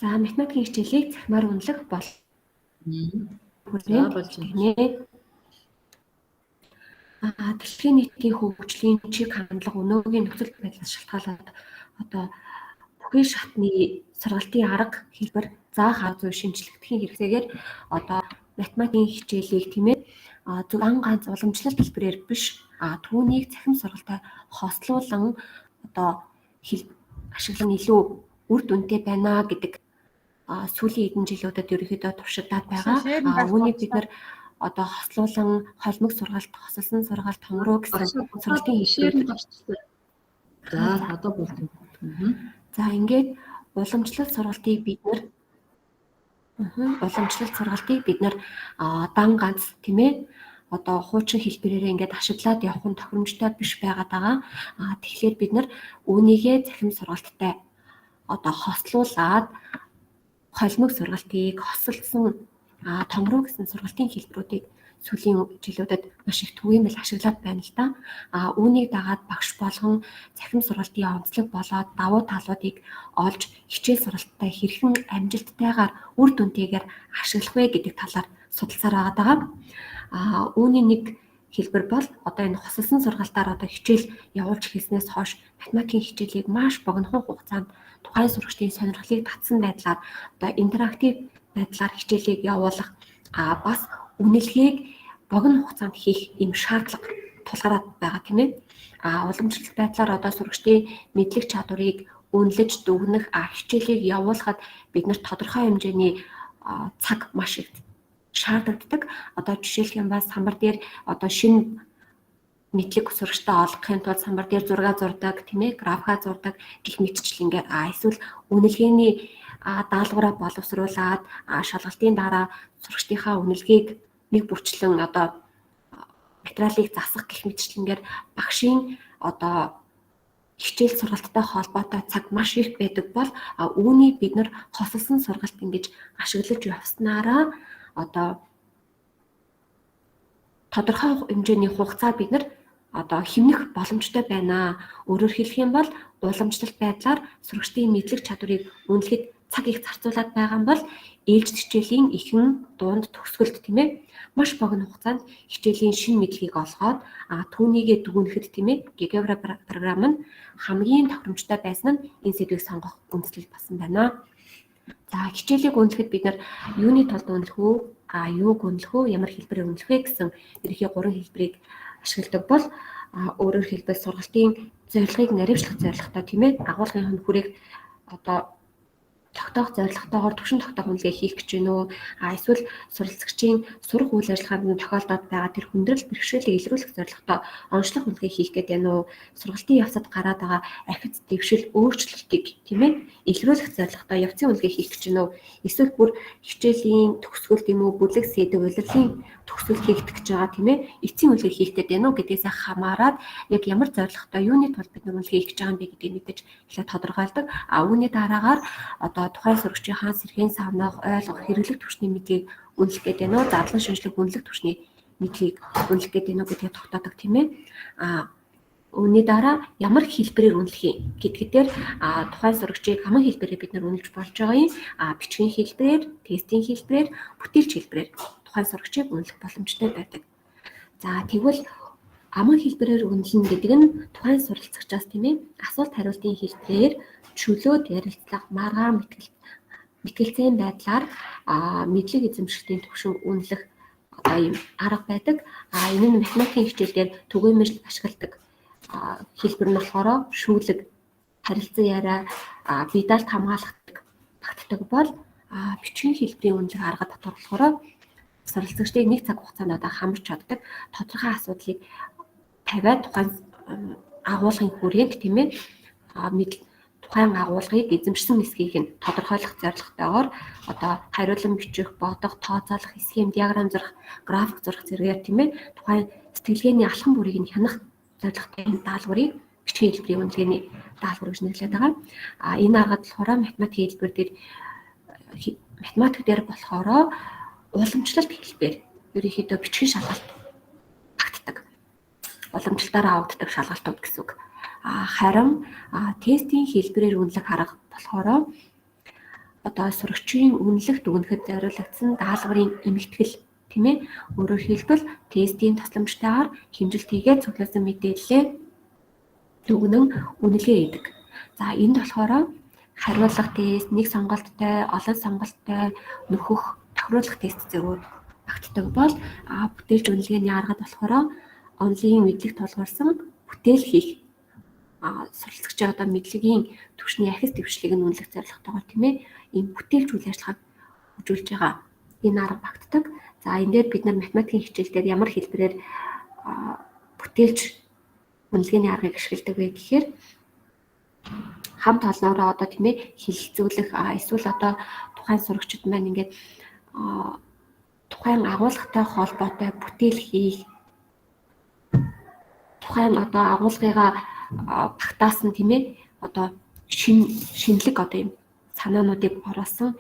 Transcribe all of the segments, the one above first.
За математикийн хичээлийг цахимаар үнэлэх бол За болж байна. Дэлхийн нийтийн хөгжлийн чиг хандлага өнөөгийн нөхцөл байдлаас шалтгаалаад одоо бүхий шатны сургалтын арга хэлбэр заах арга зүй шинжлэхдийн хэрэгцээгээр одоо математикийн хичээлийг тийм ээ зөвхөн ганц уламжлалт хэлбэрээр биш түүнийг цахим сургалтад хослуулан одоо ашиглан илүү үр дүнтэй байна гэдэг сүүлийн хэдэн жилүүдэд ерөнхийдөө туршигдаад байгаа. Үүнийг бид нар одоо хослуулан холимог сургалт, хосолсон сургалт, томруу гэсэн сургалтын хэлбэрүүд. За одоо болов. За ингээд уламжлалт сургалтыг бид нар дан ганц тийм ээ одоо хуучин хэлбэрээр ингээд ашиглаад явах нь тохиромжтой биш байгаад байгаа. Тэгэхээр бид нар үүнийгээ цахим сургалттай одоо хослуулаад холимог сургалтыг хосолсон томруу гэсэн сургалтын хэлбэрүүдийг сүүлийн жилүүдэд маш их түгээмэл ашиглаад байна л да. Үүнийг дагаад багш болгон цахим сургалтын онцлог болоод давуу талуудыг олж хичээл сургалттай хэрхэн амжилттайгаар үр дүнтэйгээр ашиглах вэ гэдэг талаар судалсаар байгаа. Үүний нэг хэлбэр бол одоо энэ хосолсон сургалтаар одоо хичээл явуулж эхэлснээс хойш математикийн хичээлийг маш богинохон хугацаанд тухайн сурагчдын сонирхлыг татсан байдлаар одоо интерактив байдлаар хичээлийг явуулах бас үнэлгээг богино хугацаанд хийх юм шаардлага тулгараад байгаа тийм ээ. Уламжлалт байдлаар одоо сурагчдын мэдлэг чадварыг үнэлж дүгнэх хичээлийг явуулахад бид нарт тодорхой хэмжээний цаг маш их шаардлагадаг. Одоо жишээлх юм бол самбар дээр одоо шинэ мэдлэг сурагчтай олгохын тулд самбар дээр зураг зурдаг, тийм ээ, графика зурдаг гэх мэтчлэнгээр эсвэл үнэлгээний даалгавраа боловсруулад шалгалтын дараа сурагчдынхаа үнэлгээг нэг бүрчлэн одоо материалыг засах гэх мэтчлэнгээр багшийн одоо хичээл сургалттай холбоотой цаг маш их байдаг бол үүнийг бид нар хосолсон сургалт ингэж ашиглаж явснараа одоо тодорхой хэмжээний хугацаа бид нар одоо хэмнэх боломжтой байна. Өөрөөр хэлэх юм бол уламжлалт байдлаар сурагчдын мэдлэг чадварыг үнэлэхэд цаг их зарцуулаад байгаа юм бол ээлжид хичээлийн ихэнх дунд төгсгөлд тийм ээ маш богино хугацаанд хичээлийн шинэ мэдлэгийг олгоод түүнийгээ дүгнэхэд тийм ээ GeoGebra програм нь хамгийн тохиромжтой байсан нь энэ сэдвийг сонгох үндслэл басан байна. За хичээлийг үнэлэхэд бид нар юуны тулд үнэлэх үү, юуг үнэлэх үү, ямар хэлбэрээр үнэлэх вэ гэсэн ерөнхий 3 хэлбэрийг ашигладаг бол өөрөөр хэлбэл сургалтын зорилгыг наривчлах зорилготой тийм ээ агуулгын хүрээг одоо тогтоох зорилготойгоор түвшин тогтоох үнэлгээ хийх гэж байна уу? Эсвэл суралцагчийн сурах үйл ажиллагаанд тохиолдоод байгаа тэр хүндрэл бэрхшээлийг илрүүлэх зорилготой онцлог үнэлгээ хийх гэдэг байна уу? Сургалтын явцад гараад байгаа ахиц дэвшил өөрчлөлтийг тийм ээ илрүүлэх зорилготой явцын үнэлгээ хийх гэж байна уу? Эсвэл бүр хичээлийн төгсгөлд юм уу бүлэг сэдв улирлын төгсгөл хийгдэх гэж байгаа тийм ээ эцсийн үнэлгээ хийх гэдэг байна уу гэдгээс хамаарат яг ямар зорилготой юуны тулд бид үнэлгээ хийх гэж байгаа юм бэ гэдгийг мэдээж эхлээд тодорхойлдог. Үүний дараагаар одоо тухайн сурагчийн сэрхийн савнах, ойлгох, хэрэглэх түвшний мэдлэгийг үнэлэх гэдэг нь задлан шинжлэх үнэлэх түвшний мэдлэгийг үнэлэх гэдэг нь гэдгийг тогтоодог тийм ээ. Үүний дараа ямар хэлбэрээр үнэлэх юм гэдгээр тухайн сурагчийг хамаг хэлбэрээр бид нар үнэлж болж байгаа юм. Бичгийн хэлбэрээр, тестийн хэлбэрээр, бүтээлч хэлбэрээр тухайн сурагчийг үнэлэх боломжтой байдаг. За тэгвэл аман хэлбэрээр үнэлнэ гэдэг нь тухайн суралцагчаас тийм ээ асуулт хариултын хэлбэрээр чөлөөт ярилцлага, маргаан мэтгэлцээний байдлаар мэдлэг эзэмшигчдийн түвшин үнэлэх одоо ийм арга байдаг. Энэ нь математикийн хичээлдэр түгээмэл ашигладаг хэлбэр нь болохоор шүүлэг, харилцан яриа, бие даалт хамгаалах багтдаг бол бичгийн хэлбэрийн үнэлэх арга дотор болохоор суралцагчдыг нэг цаг хугацаанд хамарч чаддаг тодорхой асуудлыг тавиад тухайн агуулгын хүрээнд тийм ээ тухайн агуулгыг эзэмшсэн нисхийг нь тодорхойлох зорилготойгоор одоо хариулан бичих, бодох, тооцоолох, схем, диаграм зурах, график зурах зэрэгээр тийм ээ тухайн сэтгэлгээний алхам бүрийг нь хянах зорилготой даалгаврыг бичгийн хэлбэрийн үнэлгээний даалгавар гэж нэрлэдэг байгаа. Энэ аргад болохоор математикийн хэлбэр дээр математик дээр болохоор уламжлалт хэлбэр ерөнхийдөө бичгийн шалгалт багтдаг. Уламжлалтаараа авагддаг шалгалтууд гэсэн үг. Харин тестийн хэлбэрээр үнэлэх арга болохоор одоо сурагчийн үнэлэх дүгнэхэд зориулагдсан даалгаврын эмэгтгэл тийм ээ. Өөрөөр хэлбэл тестийн тусламжтайгаар хэмжилт хийгээд цуглуулсан мэдээллээ дүгнэн үнэлгээ хийдэг. За энд болохоор хариулах тест, нэг сонголттой, олон сонголттой нөхөх тохируулах тест зэрэг багтдаг бол бүтээлч үнэлгээний аргад болохоор онлын мэдлэг тулгуурсан бүтээл хийх суралцагчийн одоо мэдлэгийн түвшний ахис дэвшлиг нь үнэлэх зорилготойгоор тийм ээ ийм бүтээлч үйл ажиллагааг хөгжүүлж байгаа энэ арга багтдаг. За энэ дээр бид нар математикийн хичээлдээр ямар хэлбэрээр бүтээлч үнэлгээний аргыг ашигладаг вэ гэхээр хамт олноороо одоо тийм ээ хилцүүлэх эсвэл одоо тухайн сурагчид маань ингээд тухайн агуулгатай холбоотой бүтээл хийх тухайн одоо агуулгыгаа багтаасан тийм ээ одоо шинэлэг одоо юм санаануудыг оруулсан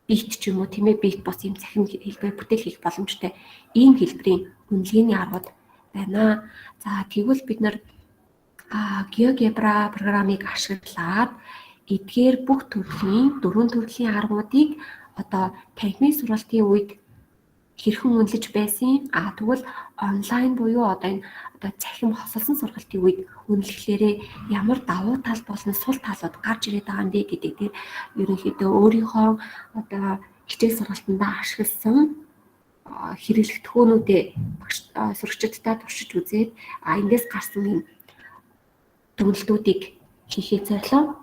бит ч юм уу тийм ээ бит бос юм цахим хэлбэр бүтээл хийх боломжтой ийм хэлбэрийн үнэлгээний аргууд байна. За тэгвэл бид нар GeoGebra программыг ашиглаад эдгээр бүх төрлийн дөрвөн төрлийн аргуудыг одоо танхимын сургалтын үед хэрхэн үнэлж байсан. Тэгвэл онлайн буюу одоо энэ одоо цахим хосолсон сургалтын үед үнэлэхлээрээ ямар давуу тал болон сул талууд гарч ирээд байгаа юм бэ гэдэг дээр ерөнхийдөө өөрийнхөө одоо хичээл сургалтандаа ашигласан хэрэглэгдэхүүнүүдээ сурагчдтай туршиж үзээд эндээс гарсан юм дүгнэлтүүдийг хийхээ зорилоо.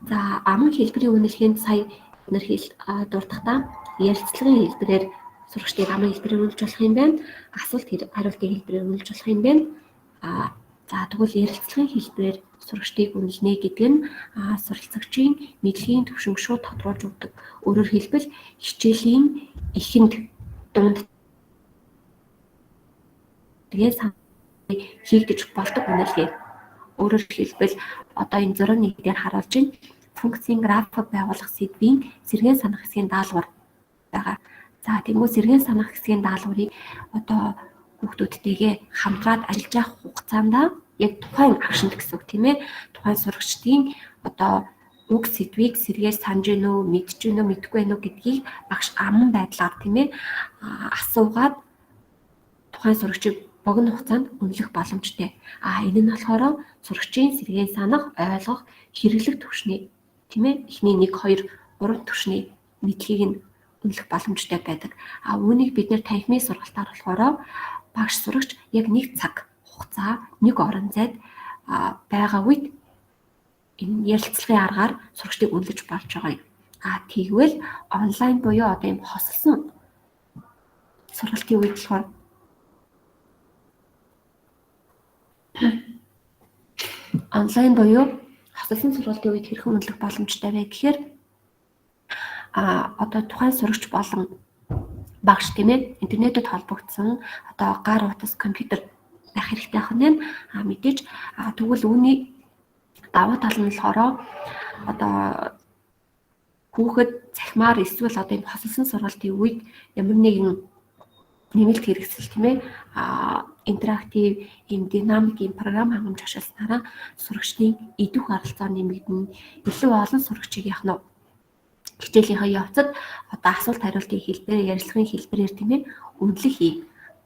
За аман хэлбэрийн үнэлгээнд сая бид нар дурдахдаа ярилцлагын хэлбэрээр сурагчдыг аман хэлбэрээр үнэлж болох юм байна. Асуулт хариултын хэлбэрээр үнэлж болох юм байна. За тэгвэл ярилцлагын хэлбэрээр сурагчдыг үнэлнэ гэдэг нь суралцагчийн мэдлэгийн түвшинг шууд тодруулж өгдөг. Өөрөөр хэлбэл хичээлийн эхэнд дунд тэгээд хийгдэж болдог үнэлгээ. Өөрөөр хэлбэл одоо энэ 61 дээр харуулж байна функцийн график байгуулах сэдвийн сэргээн санах хэсгийн даалгавар байгаа. За тэгвэл сэргээн санах хэсгийн даалгаврыг одоо хүүхдүүдтэйгээ хамтраад ажиллаж явах хугацаанд яг тухайн агшинт гэсэн үг тийм ээ. Тухайн сурагчдын одоо үг сэдвийг сэргээж санаж гэнэ үү, мэдж гэнэ үү, мэдгүй байна уу гэдгийг багш аман байдлаар тийм ээ асуугаад тухайн сурагчийг богино хугацаанд үнэлэх боломжтой. Энэ нь болохоор сурагчийн сэргээн санах, ойлгох, хэрэглэх түвшний тийм ээ эхний 1 2 3 түвшний мэдлэгийг нь үнэлэх боломжтой байдаг. Үүнийг бид нэр танхимын сургалтаар болохоор багш сурагч яг 1 цаг хугацаа 1 орон зайд байгаа үед энэ ярилцлагын аргаар сурагчдыг үнэлж болж байгаа юм. Тэгвэл онлайн буюу одоо юм хосолсон сургалтын үед болохоор онлайн буюу хосолсон сургалтын үед хэрхэн үнэлэх боломжтой вэ гэхээр одоо тухайн сурагч болон багш тийм ээ интернетэд холбогдсон одоо гар утас компьютер байх хэрэгтэй ах нь мэдээж тэгвэл үүний давуу тал нь болохоор одоо хүүхэд цахимаар эсвэл одоо энэ хосолсон сургалтын үед ямар нэгэн нэмэлт хэрэгсэл тийм ээ интерактив ийм динамик ийм програм хангамж ашигласнараа сурагчдын идэх харилцаа нэмэгдэнэ. Илүү олон сурагчийг яах нь хичээлийнхаа явцад одоо асуулт хариултын хэлбэрээр ярилцлагын хэлбэрээр тийм ээ үнэлэх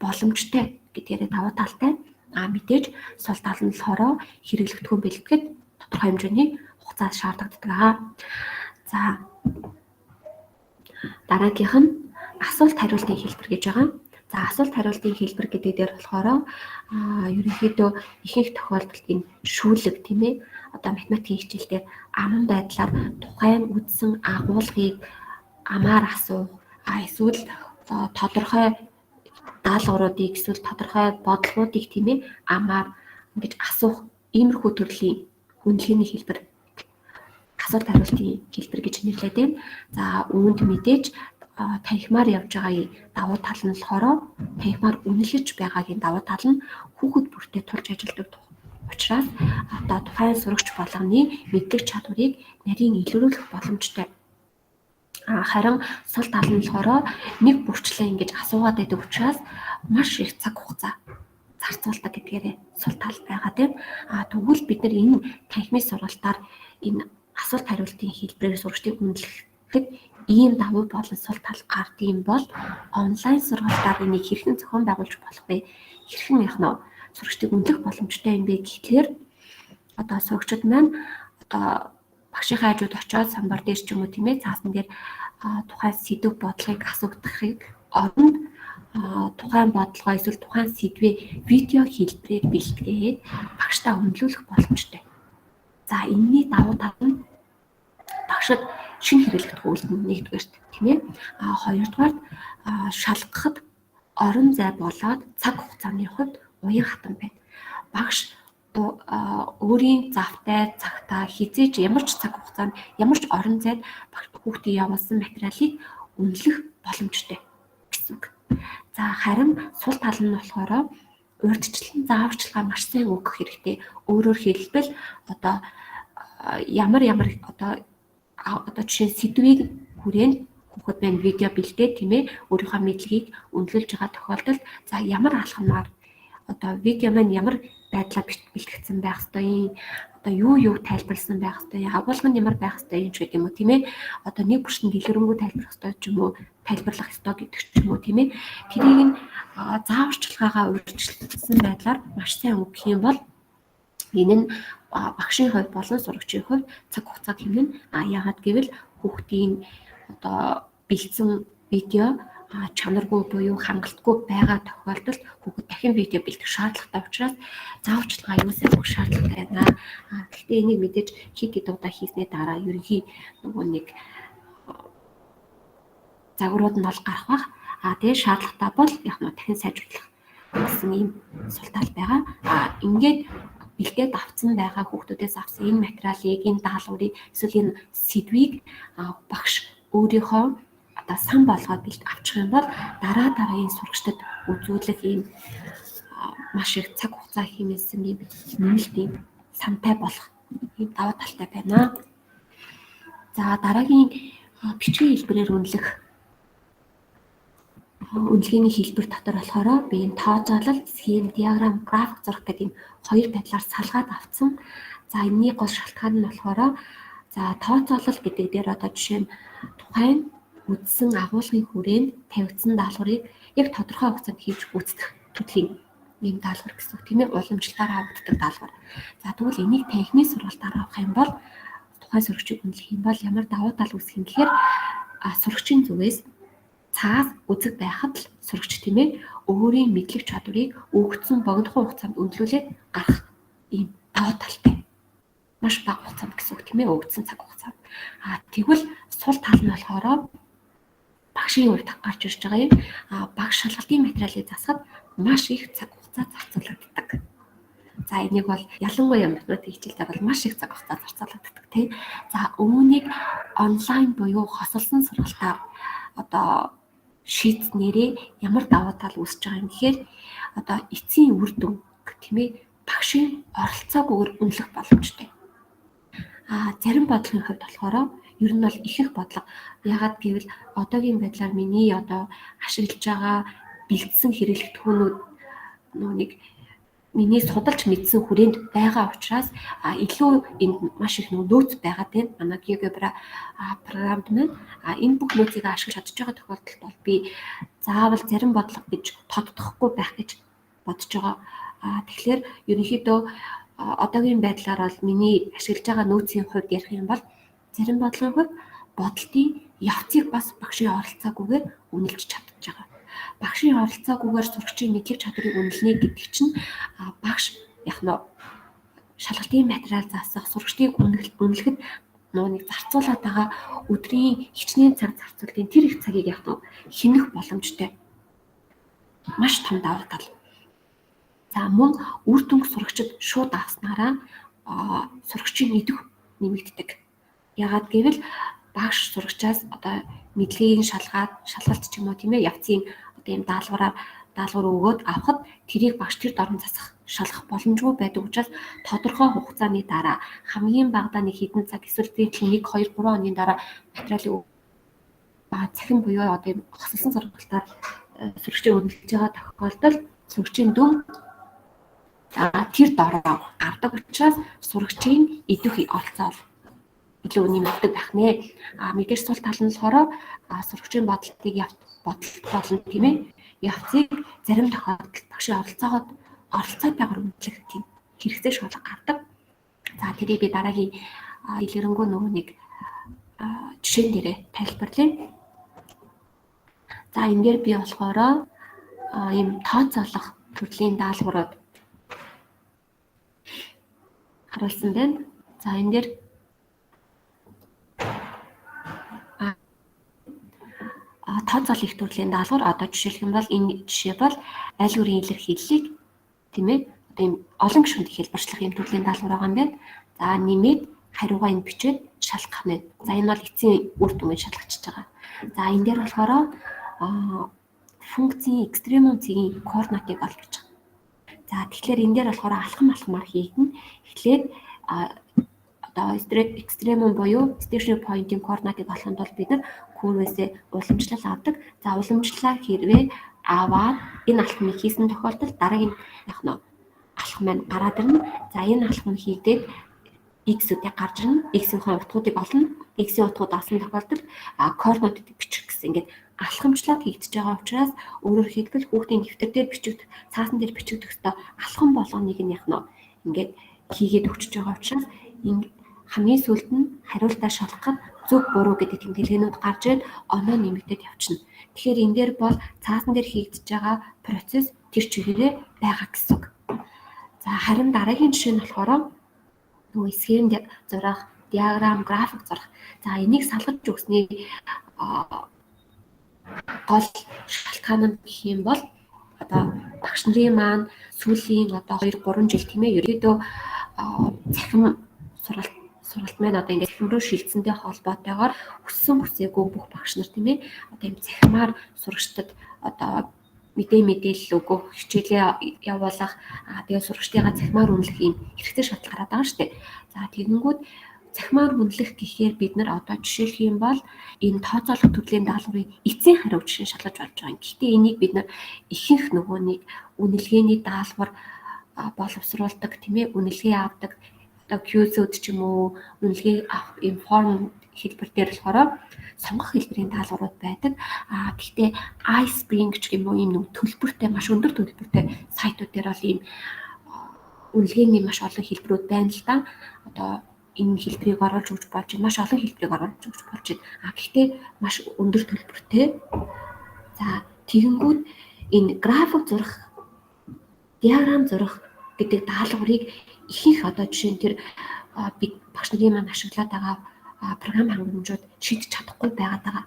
боломжтой гэдгээр давуу талтай. Мэдээж сул тал нь болохоор хэрэглэгдэхүүн бэлтгэхэд тодорхой хэмжээний хугацаа шаардлагадаг. За дараагийнх нь асуулт хариултын хэлбэр гэж байгаа. За асуулт хариултын хэлбэр гэдэг дээр болохоор ерөнхийдөө ихэнх тохиолдолд энэ шүүлэг тийм ээ одоо математикийн хичээлдээ аман байдлаар тухайн үздсэн агуулгыг амаар асуух эсвэл тодорхой даалгавруудыг эсвэл тодорхой бодлогуудыг тийм ээ амаар ингэж асуух иймэрхүү төрлийн үнэлгээний хэлбэр асуулт хариултын хэлбэр гэж нэрлэдэг юм. За үүнд мэдээж танхимаар явж байгаа давуу тал нь болохоор танхимаар үнэлж байгаагийн давуу тал нь хүүхэд бүртээ тулж ажилладаг учраас одоо тухайн сурагч болгоны мэдлэг чадварыг нарийн илрүүлэх боломжтой. Харин сул тал нь болохоор нэг бүрчлээ ингэж асуугаад байдаг учраас маш их цаг хугацаа зарцуулдаг гэдгээр сул тал байгаа тийм. Тэгвэл бид нар энэ танхимын сургалтаар энэ асуулт хариултын хэлбэрээр сурагчдыг үнэлэхэд ийм давуу боловсрол тал гардыг бол онлайн сургалтаар энийг хэрхэн зохион байгуулж болох вэ? Хэрхэн сурагчдыг үнэлэх боломжтой юм бэ гэхлээр одоо сурагчид маань одоо багшийнхаа хажууд очиод самбар дээр ч юм уу тийм ээ цаасан дээр тухайн сэдв бодлогыг асуугдахыг оронд тухайн бодлогоо эсвэл тухайн сэдвээ видео хэлбэрээр бэлтгээд багштай үнэлүүлэх боломжтой. За энэний давуу тал нь багшид шинэ хэрэглэгт үйлдэн нэгдүгээрт тийм ээ. Хоёрдугаарт шалгахад орон зай болоод цаг хугацааны хувьд уян хатан байна. Багш өөрийн завтай цагтаа хизээж ямар ч цаг хугацаанд ямар ч орон зайд хүүхдийн явуулсан материалыг үнэлэх боломжтой гэсэн үг. За харин сул тал нь болохоор урьдчилан зааварчилгаа маш сайн өгөх хэрэгтэй. Өөрөөр хэлбэл одоо ямар одоо жишээ сэдвийг хүрээнд хүүхэд маань видео бэлдээд тийм ээ өөрийнхөө мэдлэгийг үнэлж байгаа тохиолдолд за ямар алхамаар одоо видео маань ямар байдлаар бэлтгэгдсэн байх ёстой юм одоо юу тайлбарласан байх ёстой юм агуулга нь ямар байх ёстой юм ч гэдэг юм уу тийм ээ одоо нэг бүршин дэлгэрэнгүй тайлбарлах ёстой ч юм уу тайлбарлах ёстой гэдэг ч юм уу тийм ээ тэрийг нь зааварчилгаагаа урьдчилсан байдлаар маш сайн өгөх юм бол энэ нь багшийн хувьд болон сурагчийн хувьд цаг хугацааг хэмнэн яагаад гэвэл хүүхдийн одоо бэлдсэн видео чанаргүй буюу хангалтгүй байгаа тохиолдолд хүүхэд дахин видео бэлдэх шаардлагатай учраас зааварчилгаа юусаа өгөх шаардлагатай байна. Гэхдээ энийг мэдээж хэд удаа хийснээ дараа ерөнхий нэг загварууд нь бол гарах бах. Тэгээ шаардлагатай бол яг нь дахин сайжруулах гэсэн ийм сул тал байгаа. Ингээд бэлдээд авсан байгаа хүүхдүүдээс авсан энэ материалыг, энэ даалгаврыг эсвэл энэ сэдвийг багш өөрийнхөө одоо сан болгоод авчих юм бол дараагийн сурагчдад үзүүлэх ийм маш их цаг хугацаа хэмээсэн ийм нэмэлт ийм сантай болох ийм давуу талтай байна. За дараагийн бичгийн хэлбэрээр үнэлгээний хэлбэр дотор болохоор би энэ тооцоолол, схем, диаграм, график зурх гэдэг ийм хоёр байдлаар салгаад авсан. За энэний гол шалтгаан нь болохоор за тооцоолол гэдэг дээр одоо жишээ нь тухайн үздсэн агуулгын хүрээнд тавигдсан даалгаврыг яг тодорхой хугацаанд хийж үздэг төрлийн ийм даалгавар гэсэн үг тийм ээ уламжлалтаар авагддаг даалгавар. За тэгвэл энийг танхимын сургалтаар авах юм бол тухайн сурагчийг үнэлэх юм бол ямар давуу тал үүсэх юм гэхээр сурагчийн зүгээс цаас үзэг байхад л сурагч тийм ээ өөрийн мэдлэг чадварыг өгөгдсөн богино хугацаанд үнэлүүлээд гарах ийм давуу талтай. Маш бага хугацаанд гэсэн үг тийм ээ өгөгдсөн цаг хугацаанд. Тэгвэл сул тал нь болохоор багшийн хувьд гарч ирж байгаа юм. Багш шалгалтын материалыг засахад маш их цаг хугацаа зарцуулагддаг. За энийг бол ялангуяа математик хичээлдээ бол маш их цаг хугацаа зарцуулагддаг тийм. За үүнийг онлайн буюу хосолсон сургалтаар одоо шийдснээрээ ямар давуу тал үүсэж байгаа юм гэхээр одоо эцсийн үр дүн тийм ээ багшийн оролцоогүйгээр үнэлэх боломжтой. Зарим бодлогын хувьд болохоор ер нь бол их бодлого ягаад гэвэл одоогийн байдлаар миний одоо ашиглаж байгаа бэлдсэн хэрэглэгдэхүүнүүд нэг миний судалж мэдсэн хүрээнд байгаа учраас илүү энд маш их нөөц байгаа тийм манай GeoGebra програмд маань энэ бүх нөөцийг ашиглаж чадж байгаа тохиолдолд бол би заавал зарим бодлого гэж тодтохгүй байх гэж бодож байгаа. Тэгэхээр ерөнхийдөө одоогийн байдлаар бол миний ашиглаж байгаа нөөцийн хувьд ярих юм бол зарим бодлогын хувьд бодлтын явцыг бас багшийн оролцоогүйгээр үнэлж чадж байгаа. Багшийн оролцоогүйгээр сурагчийн мэдлэг чадварыг үнэлнэ гэдэг чинь багш яг нь шалгалтын материал заасах, сурагчдыг үнэлэхэд нэг зарцуулаад байгаа өдрийн хичнээн цаг зарцуулалтын тэр их цагийг яг нь хэмнэх боломжтой. Маш том давуу тал. За мөн үр дүнг сурагчид шууд авснараа сурагчийн идэх нэмэгддэг. Ягаад гэвэл багш сурагчаас одоо мэдлэгийг шалгалт ч юм уу тийм ээ явцын одоо ийм даалгавар өгөөд авахд тэрийг багш тэр дорн засах шалгах боломжгүй байдаг учраас тодорхой хугацааны дараа хамгийн багадаа нэг хэдэн цаг эсвэл 1, 2, 3 хоногийн дараа материалыг цахим буюу одоо ийм хосолсон сургалтаар сурагчийг үнэлж байгаа тохиолдолд сурагчийн дүн тэр дороо гардаг учраас сурагчийн идэх оролцоо илүү нэмэгддэг байх нэ. Мэдээж сул тал нь болохоор сурагчийн бодлыг болно тийм ээ. Явцыг зарим тохиолдолд багшийн оролцоотойгоор үнэлэх тийм хэрэгцээ шууд гардаг. За тэрийг би дараагийн илэрэнгүй нөгөө нэг жишээн дээрээ тайлбарлая. За энэ дээр би болохоор ийм тооцоолох төрлийн даалгаврууд харуулсан байна. За энэ дээр тооцоолох төрлийн даалгавар одоо жишээлх юм бол энэ жишээ бол аль бүрийн илэрхийллийг тийм ээ одоо ийм олон гишүүнд хэлбэрчлэх юм төрлийн даалгавар байгаа юм байна. За нэмээд хариугаа энэ бичээд шалгах нь. За энэ бол эцсийн үр дүнгээ шалгачиж байгаа. За энэ дээр болохоор функцийн экстремум цэгийн координатыг олж байгаа. За тэгэхээр энэ дээр болохоор алхамаар хийгдэн. Эхлээд одоо экстремум буюу stationary point-ийн координатыг олоход бол бид нар curve-ээс уламжлал авдаг. За уламжлалаа хэрвээ аваад энэ алхмыг хийсэн тохиолдолд дараагийн алхам маань гараад ирнэ. За энэ алхам хийгдээд x-үүдийг гарч ирнэ. X-ийн утгуудыг олно. X-ийн утгууд олсон тохиолдолд координатыг бичих гэсэн ингээд алхамчлаад хийгдэж байгаа учраас өөрөөр хэлбэл хүүхдийн дэвтэр дээр бичигдэх, цаасан дээр бичигдэх хэвээр алхам болгоныг нь ингээд хийгээд өгчөж байгаа учраас хамгийн сүүлд нь хариултаа шалгахад зөв буруу гэдэг тэмдэглээнүүд гарч ирээд оноо нэмэгдээд явчихна. Тэгэхээр энэ дээр бол цаасан дээр хийгдэж байгаа процесс тэр чигээрээ байгаа гэсэн үг. За харин дараагийн жишээ нь болохоор нөгөө схем зурах, диаграм, график зурах. За энийг салгаж өгсний гол шалтгаан нь гэх юм бол одоо багш нарын маань сүүлийн одоо 2-3 жил тийм ээ ерөөдөө цахим сургалт маань одоо ингээд цахим руу шилжсэнтэй холбоотойгоор өссөн бүсээгүй бүх багш нар тийм ээ одоо юм цахимаар сурагчдад одоо мэдээлэл өгөх, хичээлээ явуулах, тэгээ сурагчдыгаа цахимаар үнэлэх юм хэрэгтэй шаардлага гараад байгаа шүү дээ. За тэгэнгүүт цахимаар үнэлэх гэхээр бид нар одоо жишээлх юм бол энэ тооцоолох төрлийн даалгаврын эцсийн хариу жишээ шалгаж болж байгаа. Гэхдээ энийг бид нар ихэнх нөгөө нэг үнэлгээний даалгавар боловсруулдаг тийм ээ үнэлгээ авдаг одоо Q-сүүд ч юм уу үнэлгээ авах информ хэлбэр дээр болохоор сонгох хэлбэрийн даалгаврууд байдаг. Гэхдээ iSpring ч юм уу ийм нэг төлбөртэй маш өндөр төлбөртэй сайтууд дээр бол ийм үнэлгээний маш олон хэлбэрүүд байна л да. Одоо энэ хэлбэрийг оруулж өгч болж байна. Маш олон хэлбэрийг оруулж өгч болж байна. Гэхдээ маш өндөр төлбөртэй. За тэгэнгүүт энэ график зурах, диаграм зурах гэдэг даалгаврыг ихэнх одоо жишээ нь тэр багш нарын маань ашиглаад байгаа програм хангамжууд шийдэж чадахгүй байгаад байгаа.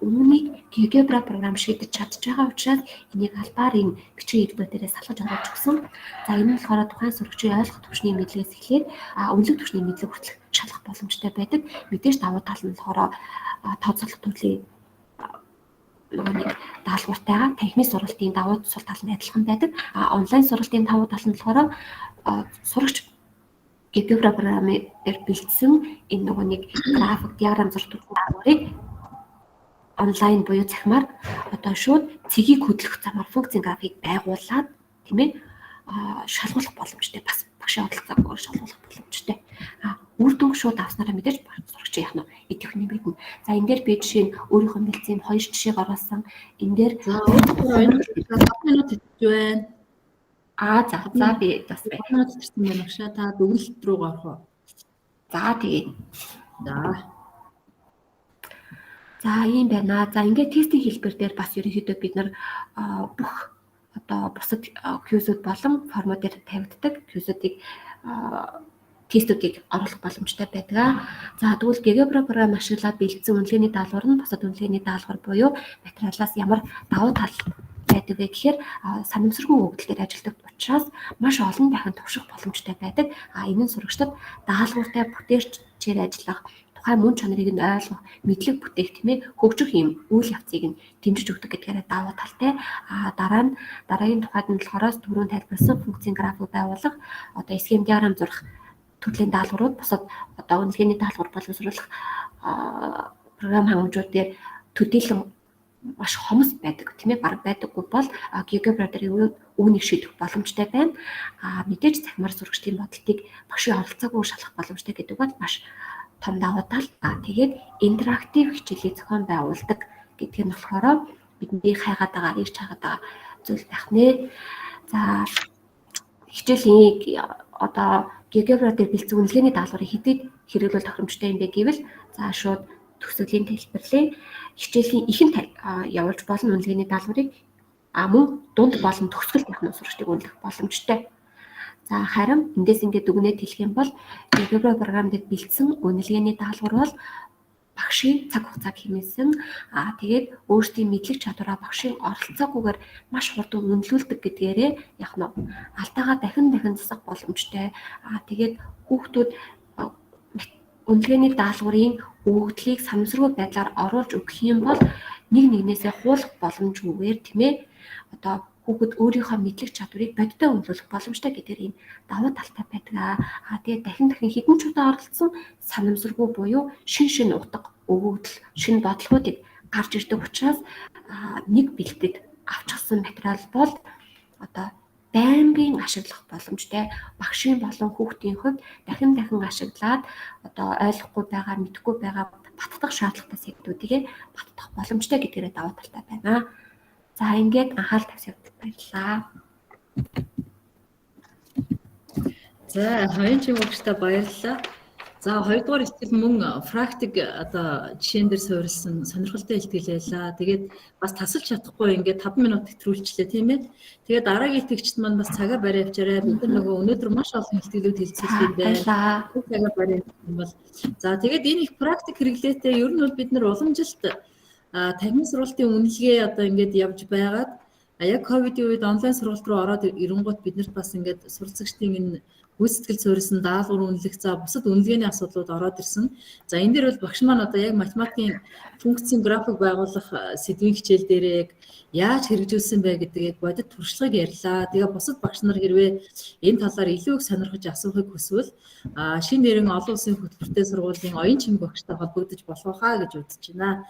Үүнийг GeoGebra програм шийдэж чадж байгаа учраас энийг албаар энэ бичгийн хэлбэрээрээ салгаж оруулж өгсөн. За энэ нь болохоор тухайн сурагчийн ойлгох түвшний мэдлэгээс эхлээд үнэлэх түвшний мэдлэг хүртэл шалгах боломжтой байдаг. Мэдээж давуу тал нь болохоор тооцоолох төрлийн нэг даалгавартайгаа танхимын сургалтын давуу тал нь адилхан байдаг. Онлайн сургалтын давуу тал нь болохоор сурагч GeoGebra програмын дээр бэлдсэн энэ нөгөө нэг график диаграм зурх төрлийн даалгаврыг онлайн буюу цахимаар одоо шууд цэгийг хөдлөх замаар функцийн график байгуулад тийм ээ шалгуулах боломжтой бас багшийн оролцоог шалгуулах боломжтой. Үр дүнг шууд авснараа мэдээж сурагч яах нь идэх нэмэгдэнэ. За энэ дээр би жишээ нь өөрийнхөө мэдсэн 2 жишээг оруулсан. Энэ дээр за 5 минут хэвчээ байна. За би бас 5 минут ирсэн байна багшаа та дүгэлт рүү гарах уу? За тэгээд за ийм байна. За ингээд тестийн хэлбэр дээр бас ерөнхийдөө бид нар бүх одоо бусад Q-сүүд болон формат дээр тавигддаг Q-сүүдийг тестүүдийг оруулах боломжтой байдаг. За тэгвэл GeoGebra програм ашиглаад бэлдсэн үнэлгээний даалгавар нь бусад үнэлгээний даалгавар буюу материалаас ямар давуу тал байдаг вэ гэхээр санамсаргүй өгөгдөл дээр ажилладаг учраас маш олон дахин турших боломжтой байдаг. Энэ нь сурагчдад даалгавартай бүтээлчээр ажиллах, тухайн мөн чанарыг нь ойлгох, мэдлэг бүтээх тийм ээ хөгжих юм үйл явцыг нь дэмжиж өгдөг гэдгээр давуу талтай. Дараагийн тухайд нь болохоор түрүүн тайлбарласан функцийн график байгуулах, одоо схем диаграм зурх төрлийн даалгаврууд бусад одоо үнэлгээний даалгавар боловсруулах програм хангамжууд дээр төдийлөн маш хомс байдаг тийм ээ баг байдаггүй бол GeoGebra дээр үүнийг шийдэх боломжтой байна. Мэдээж цахимаар сурагчдын бодлыг багшийн оролцоогүй шалгах боломжтой гэдэг бол маш том давуу тал. Тэгээд интерактив хичээлийн зохион байгуулдаг гэдэг нь болохоор бидний хайгаад байгаа, ирж хайгаад байгаа зүйл байх нэ. За хичээлийн одоо GeoGebra дээр бэлдсэн үнэлгээний даалгаврыг хэдийд хэрэглүүл тохиромжтой юм бэ гэвэл за шууд төгсгөлийн тайлбарлая. Хичээлийн ихэнд явуулж болно үнэлгээний даалгаврыг мөн дунд болон төгсгөлд явах нь сурагчдыг үнэлэх боломжтой. За харин эндээс ингээд дүгнээд хэлэх юм бол GeoGebra програм дээр бэлдсэн үнэлгээний даалгавар бол багшийн цаг хугацааг хэмээсэн тэгээд өөрсдийн мэдлэг чадвараа багшийн оролцоогүйгээр маш хурдан үнэлүүлдэг гэдгээрээ яг нь алдаагаа дахин засах боломжтой. Тэгээд хүүхдүүд үнэлгээний даалгаврын өгөгдлийг санамсаргүй байдлаар оруулж өгөх юм бол нэг нэгнээсээ хуулах боломжгүйгээр тийм ээ одоо хүүхэд өөрийнхөө мэдлэг чадварыг бодиттой үнэлүүлэх боломжтой гэдгээр ийм давуу талтай байдаг. Тэгээд дахин хэдэн ч удаа оролцсон санамсаргүй буюу шин утга өгөгдөл, шин бодлогуудыг гарч ирдэг учраас нэг бэлтгэд авчихсан материал бол одоо байнгын ашиглах боломжтой. Багшийн болон хүүхдийн хувьд дахин ашиглаад одоо ойлгохгүй байгаа, мэдэхгүй байгаа баттах шаардлагатай сэдвүүдийг баттах боломжтой гэдгээрээ давуу талтай байна. За ингээд анхаарал тавьсанд баярлалаа. За хоёрын багштай баярлалаа. За хоёрдугаар ихтгэл мөн практик одоо жишээн дээр суурилсан сонирхолтой ихтгэл байлаа. Тэгээд бас тасалж чадахгүй ингээд 5 минут хэтрүүлчлээ тийм ээ. Тэгээд дараагийн итгэгчд маань бас цагаа барай авчаарай. Бид нар нөгөө өнөөдөр маш олон ихтгэлүүд хэлцүүлсэн юм байна. Цагаа барай юм бол. За тэгээд энэ их практик хэрэглээтэй ер нь бол бид нар уламжилт танхимын сургалтын үнэлгээ одоо ингээд явж байгаад яг ковидын үед онлайн сургалт руу ороод ирэнгүүт биднэрт бас ингээд суралцагчдын энэ гүйцэтгэл суурилсан даалгавар үнэлэх за бусад үнэлгээний асуудлууд ороод ирсэн. За энэ дээр бол багш маань одоо яг математикийн функцийн график байгуулах сэдвийн хичээл дээр яг яаж хэрэгжүүлсэн бэ гэдгийг бодит туршлагыг ярьлаа. Тэгээ бусад багш нар хэрвээ энэ талаар илүү их сонирхож асуухыг хүсвэл шинэ нэрэн олон улсын хөтөлбөртэй сургуулийн оюун чимэг багштай холбогдож болох хаа гэж үзэж байна.